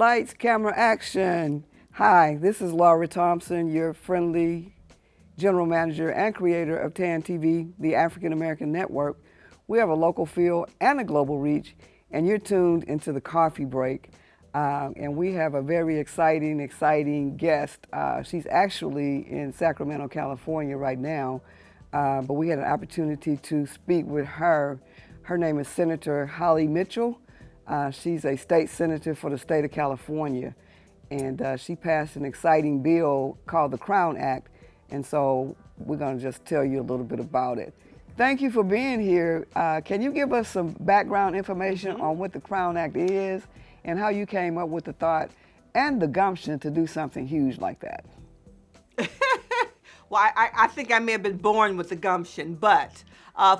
Lights, camera, action. Hi, this is Laura Thompson, your friendly general manager and creator of TAAN TV, the African American Network. We have a local feel and a global reach, and you're tuned into the coffee break. And we have a very exciting guest. She's actually in Sacramento, California right now, but we had an opportunity to speak with her. Her name is Senator Holly Mitchell. She's a state senator for the state of California, and she passed an exciting bill called the Crown Act, and so we're going to just tell you a little bit about it. Thank you for being here. Can you give us some background information on what the Crown Act is and how you came up with the thought and the gumption to do something huge like that? Well, I think I may have been born with the gumption, but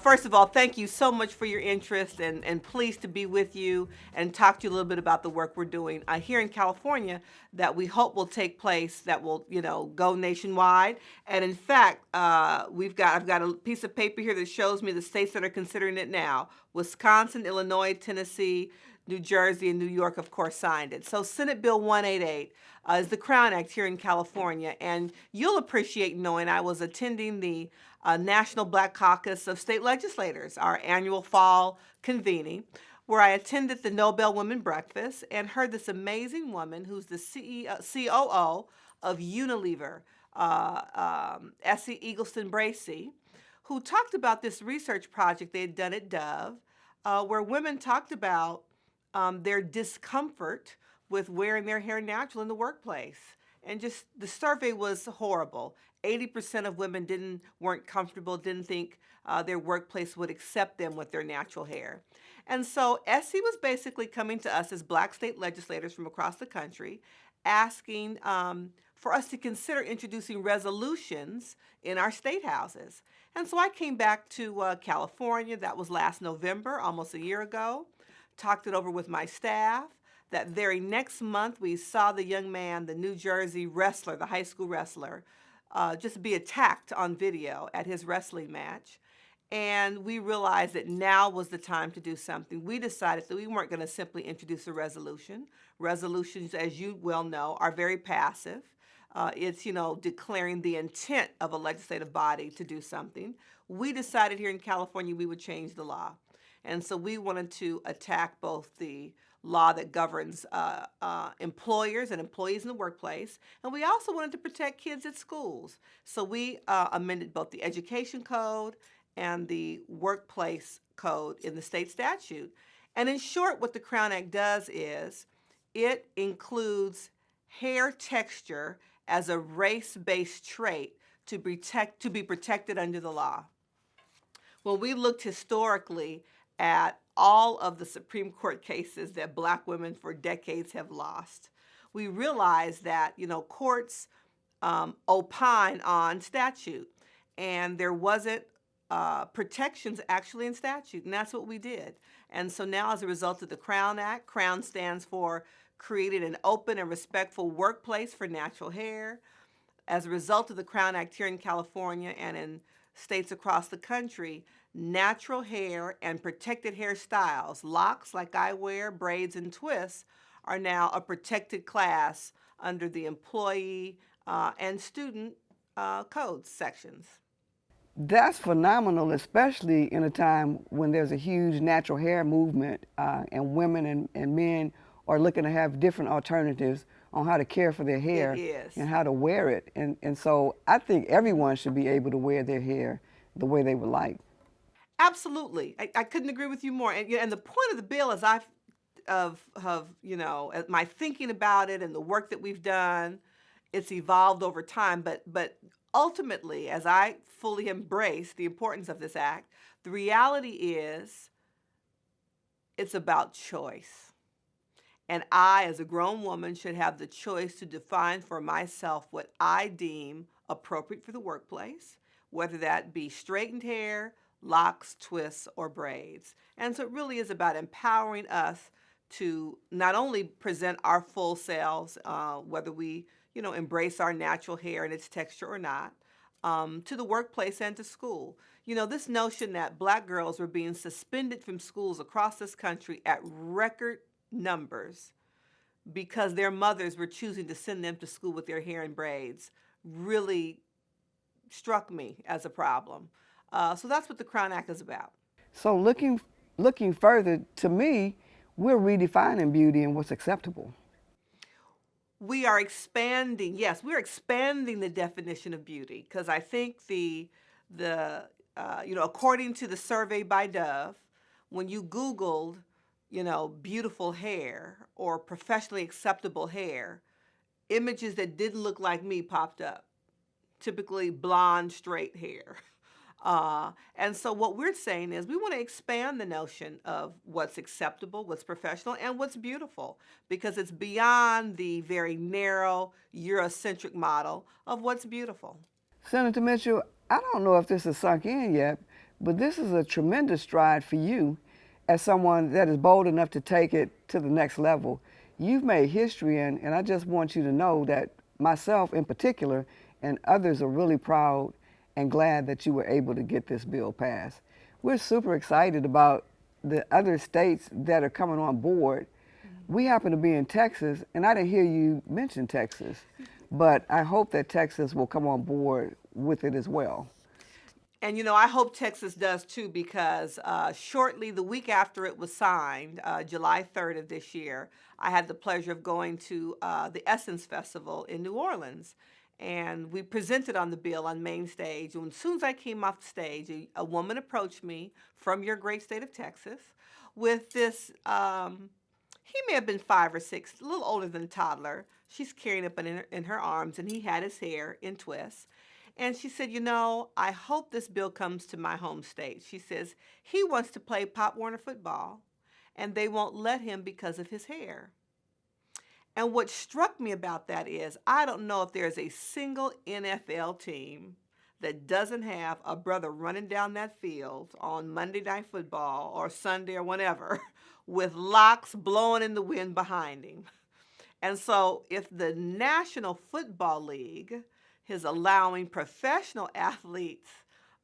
first of all, thank you so much for your interest, and pleased to be with you and talk to you a little bit about the work we're doing here in California that we hope will take place, that will, go nationwide. And in fact, I've got a piece of paper here that shows me the states that are considering it now. Wisconsin, Illinois, Tennessee, New Jersey, and New York, of course, signed it. So Senate Bill 188 is the Crown Act here in California. And you'll appreciate knowing I was attending the National Black Caucus of State Legislators, our annual fall convening, where I attended the Nobel Women Breakfast and heard this amazing woman who's the COO of Unilever, Essie Eagleston Bracey, who talked about this research project they had done at Dove, where women talked about their discomfort with wearing their hair natural in the workplace. And just the survey was horrible. 80% of women weren't comfortable, didn't think their workplace would accept them with their natural hair. And so Essie was basically coming to us as Black state legislators from across the country, asking for us to consider introducing resolutions in our state houses. And so I came back to California. That was last November, almost a year ago. Talked it over with my staff. That very next month, we saw the young man, the New Jersey wrestler, the high school wrestler, just be attacked on video at his wrestling match. And we realized that now was the time to do something. We decided that we weren't going to simply introduce a resolution. Resolutions, as you well know, are very passive. It's, declaring the intent of a legislative body to do something. We decided here in California we would change the law. And so we wanted to attack both the law that governs employers and employees in the workplace, and we also wanted to protect kids at schools. So we amended both the education code and the workplace code in the state statute. And in short, what the Crown Act does is it includes hair texture as a race-based trait to be protected under the law. When we looked historically at all of the Supreme Court cases that Black women for decades have lost, we realized that, courts opine on statute, and there wasn't protections actually in statute, and that's what we did. And so now, as a result of the Crown Act, Crown stands for creating an open and respectful workplace for natural hair. As a result of the Crown Act here in California and in states across the country, natural hair and protected hairstyles, locks like I wear, braids, and twists, are now a protected class under the employee and student code sections. That's phenomenal, especially in a time when there's a huge natural hair movement and women and men are looking to have different alternatives on how to care for their hair and how to wear it. And so I think everyone should be able to wear their hair the way they would like. Absolutely. I couldn't agree with you more. And the point of the bill is my thinking about it and the work that we've done, it's evolved over time. But ultimately, as I fully embrace the importance of this act, the reality is it's about choice. And I, as a grown woman, should have the choice to define for myself what I deem appropriate for the workplace, whether that be straightened hair, locks, twists, or braids. And so it really is about empowering us to not only present our full selves, whether we, embrace our natural hair and its texture or not, to the workplace and to school. This notion that Black girls were being suspended from schools across this country at record numbers because their mothers were choosing to send them to school with their hair in braids really struck me as a problem. So that's what the Crown Act is about. So looking further, to me, we're redefining beauty and what's acceptable. We are expanding, yes, we're expanding the definition of beauty, because I think according to the survey by Dove, when you Googled, beautiful hair or professionally acceptable hair, images that didn't look like me popped up, typically blonde, straight hair. And so what we're saying is we want to expand the notion of what's acceptable, what's professional, and what's beautiful, because it's beyond the very narrow Eurocentric model of what's beautiful. Senator Mitchell, I don't know if this has sunk in yet, but this is a tremendous stride for you as someone that is bold enough to take it to the next level. You've made history, and I just want you to know that myself in particular and others are really proud and glad that you were able to get this bill passed. We're super excited about the other states that are coming on board. We happen to be in Texas, and I didn't hear you mention Texas, but I hope that Texas will come on board with it as well. And I hope Texas does too, because shortly, the week after it was signed, July 3rd of this year, I had the pleasure of going to the Essence Festival in New Orleans. And we presented on the bill on main stage. And as soon as I came off the stage, a woman approached me from your great state of Texas with this, he may have been 5 or 6, a little older than a toddler. She's carrying him in her arms, and he had his hair in twists. And she said, I hope this bill comes to my home state. She says, he wants to play Pop Warner football, and they won't let him because of his hair. And what struck me about that is, I don't know if there's a single NFL team that doesn't have a brother running down that field on Monday Night Football or Sunday or whenever with locks blowing in the wind behind him. And so if the National Football League is allowing professional athletes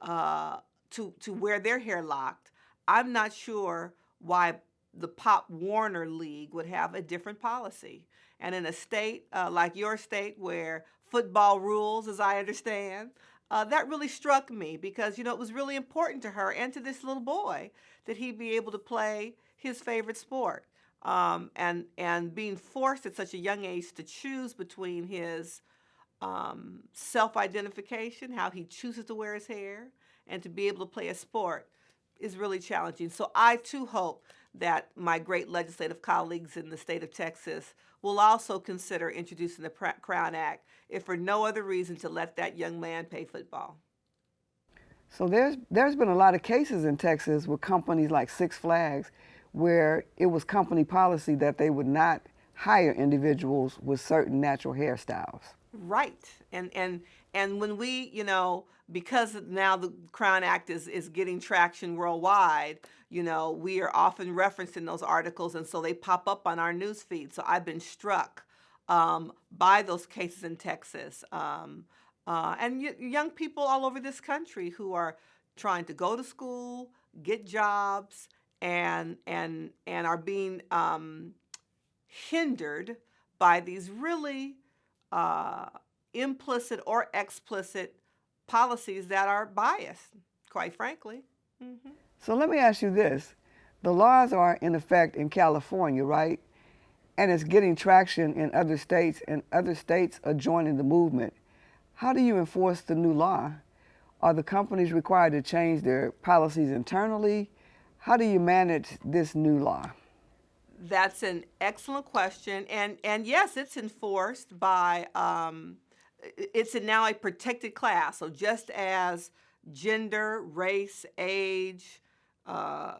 to wear their hair locked, I'm not sure why the Pop Warner League would have a different policy. And in a state like your state, where football rules, as I understand, that really struck me, because it was really important to her and to this little boy that he be able to play his favorite sport. And being forced at such a young age to choose between his self-identification, how he chooses to wear his hair, and to be able to play a sport is really challenging. So I too hope that my great legislative colleagues in the state of Texas will also consider introducing the Crown Act, if for no other reason to let that young man play football. So there's been a lot of cases in Texas with companies like Six Flags where it was company policy that they would not hire individuals with certain natural hairstyles. Right. And when we, because now the Crown Act is getting traction worldwide, we are often referenced in those articles, and so they pop up on our news feed. So I've been struck by those cases in Texas. And young people all over this country who are trying to go to school, get jobs, and are being hindered by these really implicit or explicit policies that are biased, quite frankly. Mm-hmm. So let me ask you this. The laws are in effect in California, right? And it's getting traction in other states, and other states are joining the movement. How do you enforce the new law? Are the companies required to change their policies internally? How do you manage this new law? That's an excellent question. And yes, it's enforced by, it's now a protected class. So just as gender, race, age,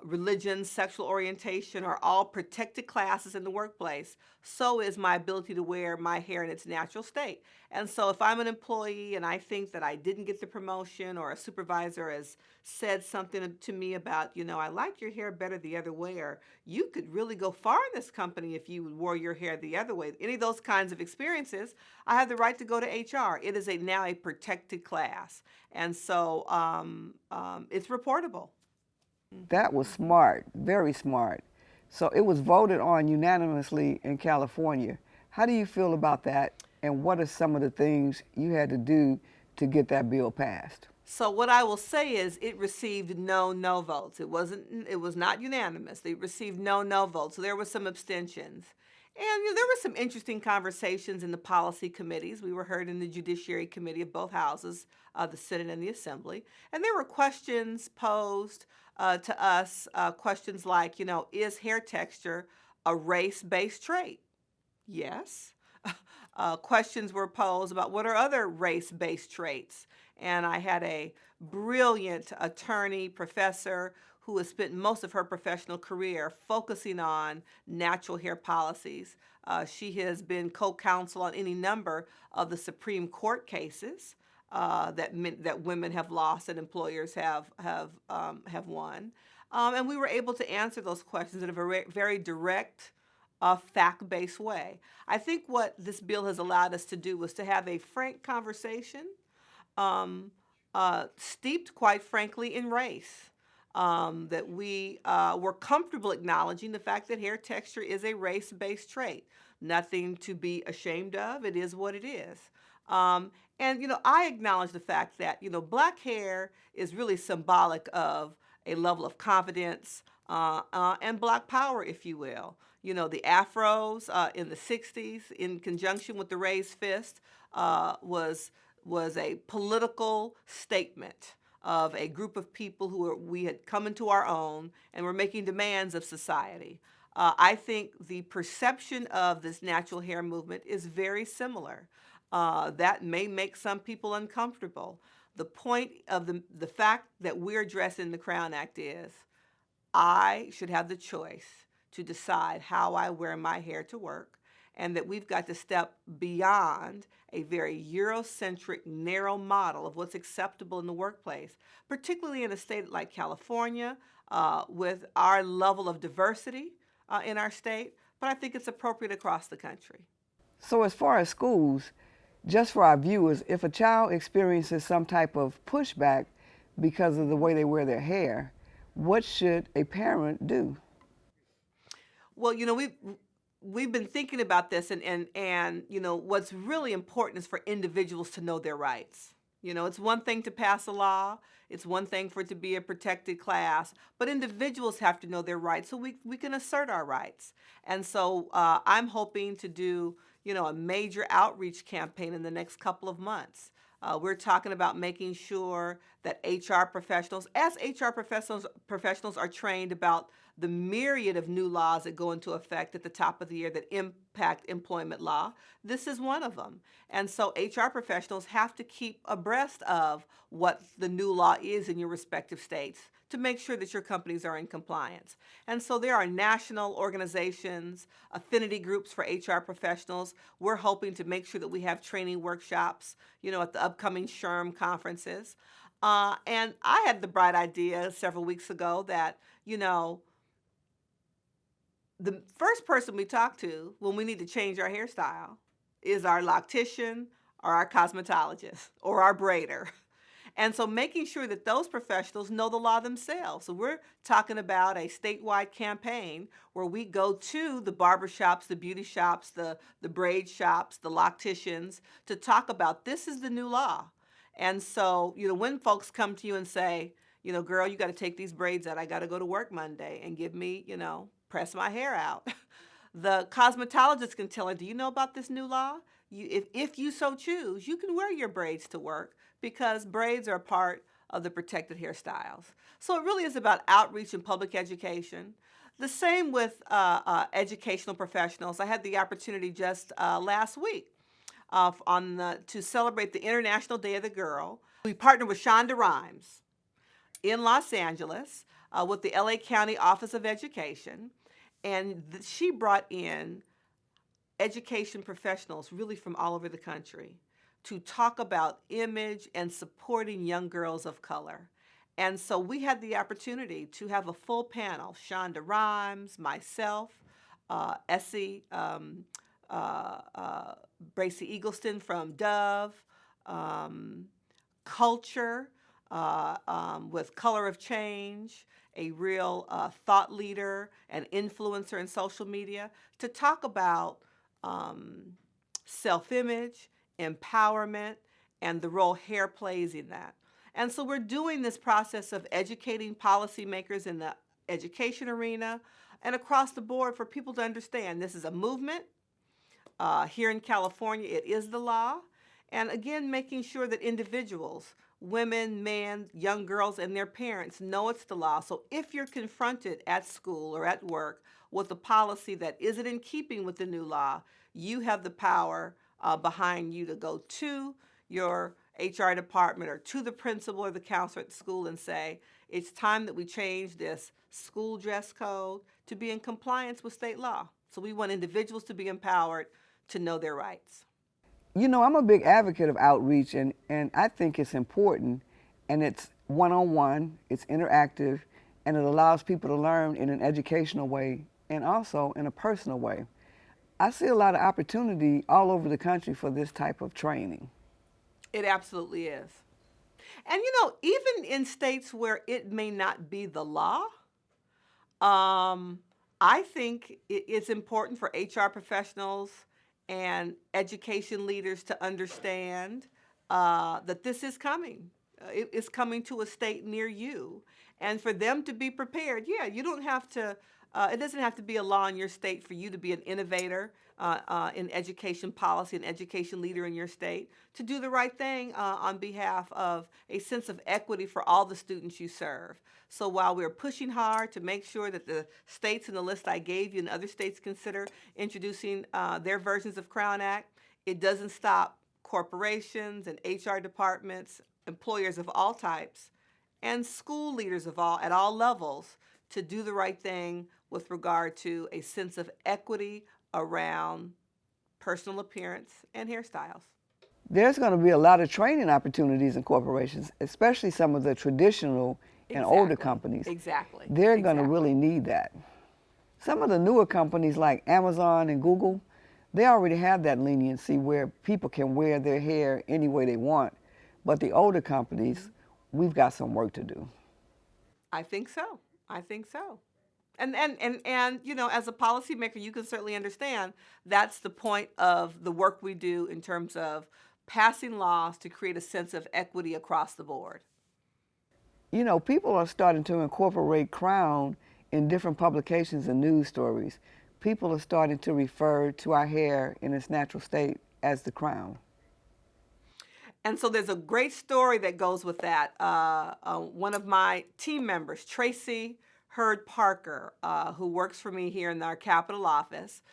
religion, sexual orientation are all protected classes in the workplace, so is my ability to wear my hair in its natural state. And so if I'm an employee and I think that I didn't get the promotion, or a supervisor has said something to me about, I like your hair better the other way, or you could really go far in this company if you wore your hair the other way, any of those kinds of experiences, I have the right to go to HR. It is now a protected class. And so it's reportable. That was smart, very smart, So it was voted on unanimously in California. How do you feel about that? And what are some of the things you had to do to get that bill passed? So what I will say is it received no votes. It was not unanimous. It received no votes. So there were some abstentions. And there were some interesting conversations in the policy committees. We were heard in the Judiciary Committee of both houses, the Senate and the Assembly. And there were questions posed to us, questions like, is hair texture a race-based trait? Yes. Questions were posed about what are other race-based traits. And I had a brilliant attorney, professor, who has spent most of her professional career focusing on natural hair policies. She has been co-counsel on any number of the Supreme Court cases that women have lost and employers have won. And we were able to answer those questions in a very direct, fact-based way. I think what this bill has allowed us to do was to have a frank conversation, steeped, quite frankly, in race. That we were comfortable acknowledging the fact that hair texture is a race-based trait. Nothing to be ashamed of. It is what it is. And I acknowledge the fact that, black hair is really symbolic of a level of confidence and black power, if you will. The afros in the 60s, in conjunction with the raised fist, was a political statement of a group of people we had come into our own and were making demands of society. I think the perception of this natural hair movement is very similar. That may make some people uncomfortable. The point of the fact that we're addressing the Crown Act is I should have the choice to decide how I wear my hair to work, and that we've got to step beyond a very Eurocentric, narrow model of what's acceptable in the workplace, particularly in a state like California, with our level of diversity in our state, but I think it's appropriate across the country. So as far as schools, just for our viewers, if a child experiences some type of pushback because of the way they wear their hair, what should a parent do? Well, we've been thinking about this, and what's really important is for individuals to know their rights. It's one thing to pass a law, it's one thing for it to be a protected class, but individuals have to know their rights so we can assert our rights. And so I'm hoping to do a major outreach campaign in the next couple of months. We're talking about making sure that HR professionals, as HR professionals are trained about the myriad of new laws that go into effect at the top of the year that impact employment law, this is one of them. And so HR professionals have to keep abreast of what the new law is in your respective states to make sure that your companies are in compliance. And so there are national organizations, affinity groups for HR professionals. We're hoping to make sure that we have training workshops, at the upcoming SHRM conferences. And I had the bright idea several weeks ago that, the first person we talk to when we need to change our hairstyle is our loctician or our cosmetologist or our braider. And so making sure that those professionals know the law themselves. So we're talking about a statewide campaign where we go to the barbershops, the beauty shops, the braid shops, the locticians to talk about this is the new law. And so, when folks come to you and say, girl, you got to take these braids out. I got to go to work Monday and give me, press my hair out. The cosmetologist can tell her, do you know about this new law? If you so choose, you can wear your braids to work because braids are a part of the protected hairstyles. So it really is about outreach and public education. The same with educational professionals. I had the opportunity just last week to celebrate the International Day of the Girl. We partnered with Shonda Rhimes in Los Angeles with the LA County Office of Education, and she brought in education professionals really from all over the country to talk about image and supporting young girls of color. And so we had the opportunity to have a full panel, Shonda Rhimes, myself, Essie, Bracy Eagleston from Dove, Culture, with Color of Change, a real thought leader and influencer in social media, to talk about self image, empowerment, and the role hair plays in that. And so we're doing this process of educating policymakers in the education arena and across the board for people to understand this is a movement. Here in California, it is the law. And again, making sure that individuals, women, men, young girls, and their parents know it's the law. So if you're confronted at school or at work with a policy that isn't in keeping with the new law, you have the power behind you to go to your HR department or to the principal or the counselor at the school and say, it's time that we change this school dress code to be in compliance with state law. So we want individuals to be empowered to know their rights. You know, I'm a big advocate of outreach, and I think it's important, and it's one-on-one, it's interactive, and it allows people to learn in an educational way and also in a personal way. I see a lot of opportunity all over the country for this type of training. It absolutely is. And you know, even in states where it may not be the law, I think it's important for HR professionals and education leaders to understand that this is coming. It is coming to a state near you. And for them to be prepared, yeah, you don't have to, it doesn't have to be a law in your state for you to be an innovator in education policy, an education leader in your state, to do the right thing on behalf of a sense of equity for all the students you serve. So while we're pushing hard to make sure that the states in the list I gave you and other states consider introducing their versions of Crown Act, it doesn't stop corporations and HR departments, employers of all types, and school leaders of all at all levels to do the right thing with regard to a sense of equity around personal appearance and hairstyles. There's going to be a lot of training opportunities in corporations, especially some of the traditional and older companies. Exactly. They're going to really need that. Some of the newer companies like Amazon and Google, they already have that leniency where people can wear their hair any way they want. But the older companies, we've got some work to do. I think so. I think so. And you know, as a policymaker, you can certainly understand that's the point of the work we do in terms of passing laws to create a sense of equity across the board. You know, people are starting to incorporate Crown in different publications and news stories. People are starting to refer to our hair in its natural state as the crown. And so there's a great story that goes with that. One of my team members, Tracy Hurd Parker, who works for me here in our Capitol office,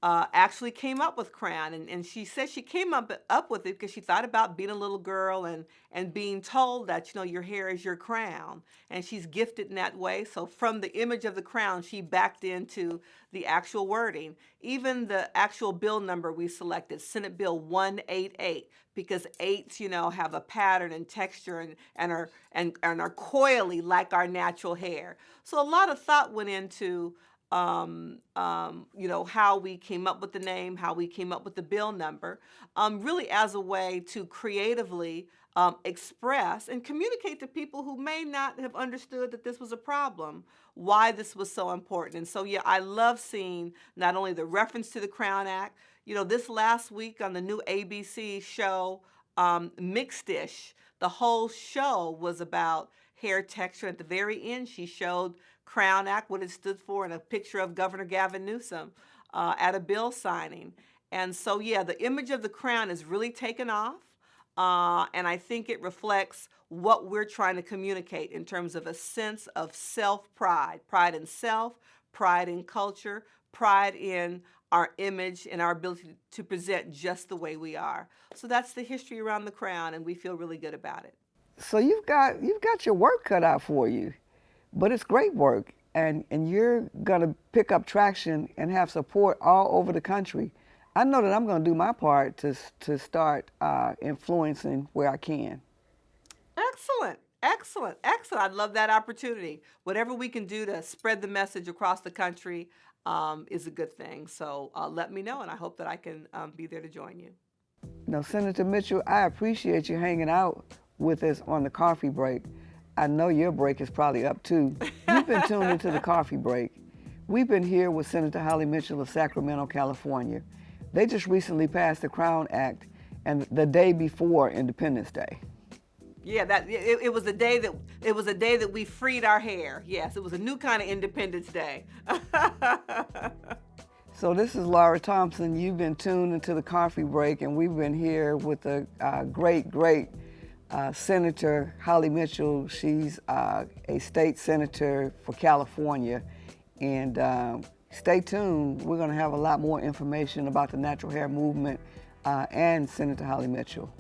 actually came up with Crown. And she said she came up with it because she thought about being a little girl and being told that, you know, your hair is your crown. And she's gifted in that way. So from the image of the crown, she backed into the actual wording. Even the actual bill number we selected, Senate Bill 188, because eights, you know, have a pattern and texture and are coily like our natural hair. So a lot of thought went into you know, how we came up with the name, how we came up with the bill number, really as a way to creatively express and communicate to people who may not have understood that this was a problem, why this was so important. And so, yeah, I love seeing not only the reference to the Crown Act, you know, this last week on the new ABC show, Mixed-ish, the whole show was about hair texture. At the very end, she showed Crown Act, what it stood for, and a picture of Governor Gavin Newsom at a bill signing. And so, yeah, the image of the crown is really taken off. And I think it reflects what we're trying to communicate in terms of a sense of self-pride, pride in self, pride in culture, pride in our image and our ability to present just the way we are. So that's the history around the crown, and we feel really good about it. So you've got your work cut out for you, but it's great work, and you're gonna pick up traction and have support all over the country. I know that I'm gonna do my part to start influencing where I can. Excellent, excellent, excellent. I'd love that opportunity. Whatever we can do to spread the message across the country is a good thing. So let me know, and I hope that I can be there to join you. Now, Senator Mitchell, I appreciate you hanging out with us on the coffee break. I know your break is probably up too. You've been tuned into the coffee break. We've been here with Senator Holly Mitchell of Sacramento, California. They just recently passed the Crown Act, and the day before Independence Day. Yeah, it was a day that we freed our hair. Yes, it was a new kind of Independence Day. So this is Laura Thompson. You've been tuned into the coffee break, and we've been here with a great Senator Holly Mitchell. She's a state senator for California, and stay tuned. We're going to have a lot more information about the natural hair movement and Senator Holly Mitchell.